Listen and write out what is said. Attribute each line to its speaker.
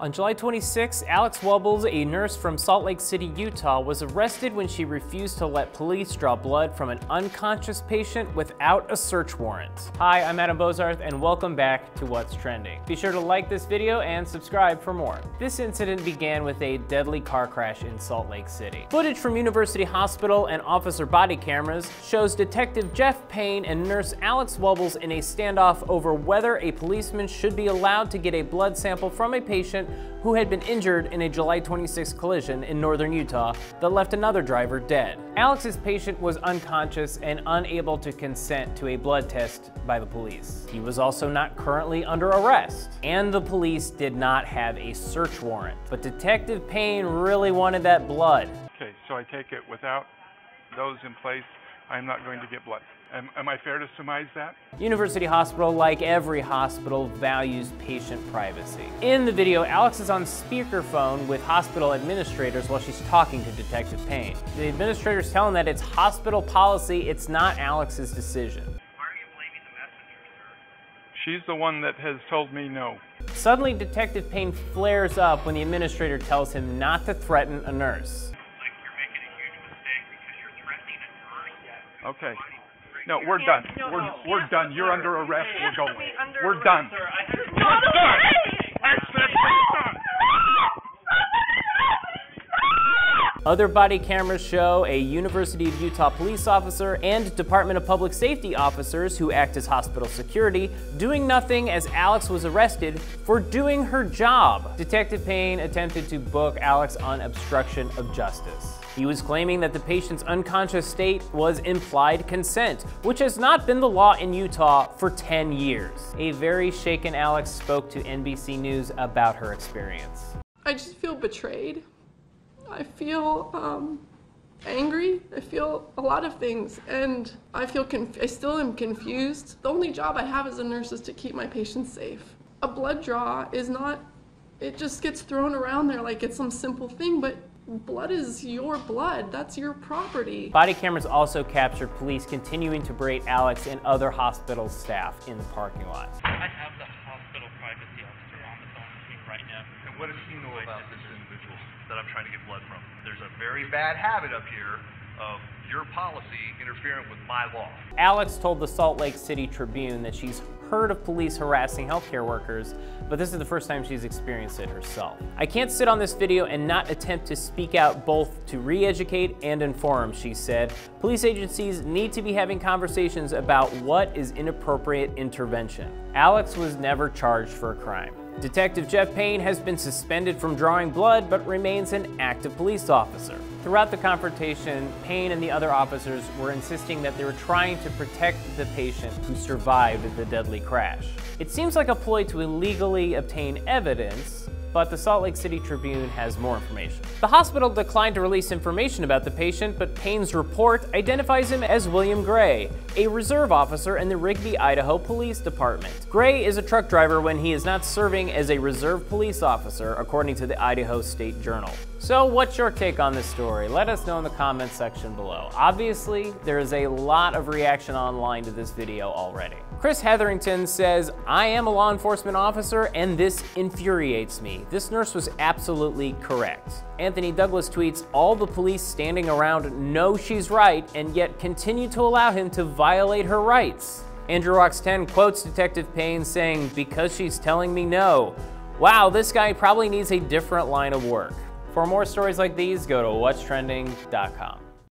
Speaker 1: On July 26, Alex Wubbels, a nurse from Salt Lake City, Utah, was arrested when she refused to let police draw blood from an unconscious patient without a search warrant. Hi, I'm Adam Bozarth, and welcome back to What's Trending. Be sure to like this video and subscribe for more. This incident began with a deadly car crash in Salt Lake City. Footage from University Hospital and officer body cameras shows Detective Jeff Payne and nurse Alex Wubbels in a standoff over whether a policeman should be allowed to get a blood sample from a patient who had been injured in a July 26 collision in northern Utah that left another driver dead. Alex's patient was unconscious and unable to consent to a blood test by the police. He was also not currently under arrest, and the police did not have a search warrant. But Detective Payne really wanted that blood.
Speaker 2: Okay, so I take it without those in place, I'm not going to get blood. Am I fair to surmise that?
Speaker 1: University Hospital, like every hospital, values patient privacy. In the video, Alex is on speakerphone with hospital administrators while she's talking to Detective Payne. The administrators tell him that it's hospital policy, it's not Alex's decision.
Speaker 3: Why are you blaming the messenger, sir?
Speaker 2: She's the one that has told me no.
Speaker 1: Suddenly, Detective Payne flares up when the administrator tells him not to threaten a nurse.
Speaker 3: Like you're making a huge mistake because you're threatening a nurse.
Speaker 2: Okay. No, we're done. We're done. You're under arrest. We're going. We're done. We're done. I said we're done.
Speaker 1: Other body cameras show a University of Utah police officer and Department of Public Safety officers who act as hospital security doing nothing as Alex was arrested for doing her job. Detective Payne attempted to book Alex on obstruction of justice. He was claiming that the patient's unconscious state was implied consent, which has not been the law in Utah for 10 years. A very shaken Alex spoke to NBC News about her experience.
Speaker 4: I just feel betrayed. I feel angry. I feel a lot of things, and I still am confused. The only job I have as a nurse is to keep my patients safe. A blood draw is not, it just gets thrown around there like it's some simple thing, but blood is your blood. That's your property.
Speaker 1: Body cameras also captured police continuing to berate Alex and other hospital staff in the parking lot.
Speaker 3: I have the hospital privacy officer on the phone with me right now.
Speaker 5: And what does he know about this individual that I'm trying to get blood from? There's a very bad habit up here of your policy interfering with my law.
Speaker 1: Alex told the Salt Lake City Tribune that she's heard of police harassing healthcare workers, but this is the first time she's experienced it herself. I can't sit on this video and not attempt to speak out both to re-educate and inform, she said. Police agencies need to be having conversations about what is inappropriate intervention. Alex was never charged for a crime. Detective Jeff Payne has been suspended from drawing blood, but remains an active police officer. Throughout the confrontation, Payne and the other officers were insisting that they were trying to protect the patient who survived the deadly crash. It seems like a ploy to illegally obtain evidence, but the Salt Lake City Tribune has more information. The hospital declined to release information about the patient, but Payne's report identifies him as William Gray, a reserve officer in the Rigby, Idaho Police Department. Gray is a truck driver when he is not serving as a reserve police officer, according to the Idaho State Journal. So what's your take on this story? Let us know in the comments section below. Obviously, there is a lot of reaction online to this video already. Chris Hetherington says, "I am a law enforcement officer and this infuriates me. This nurse was absolutely correct." Anthony Douglas tweets, "All the police standing around know she's right and yet continue to allow him to violate her rights." Andrew Rocks 10 quotes Detective Payne saying, "Because she's telling me no. Wow, this guy probably needs a different line of work." For more stories like these, go to whatstrending.com.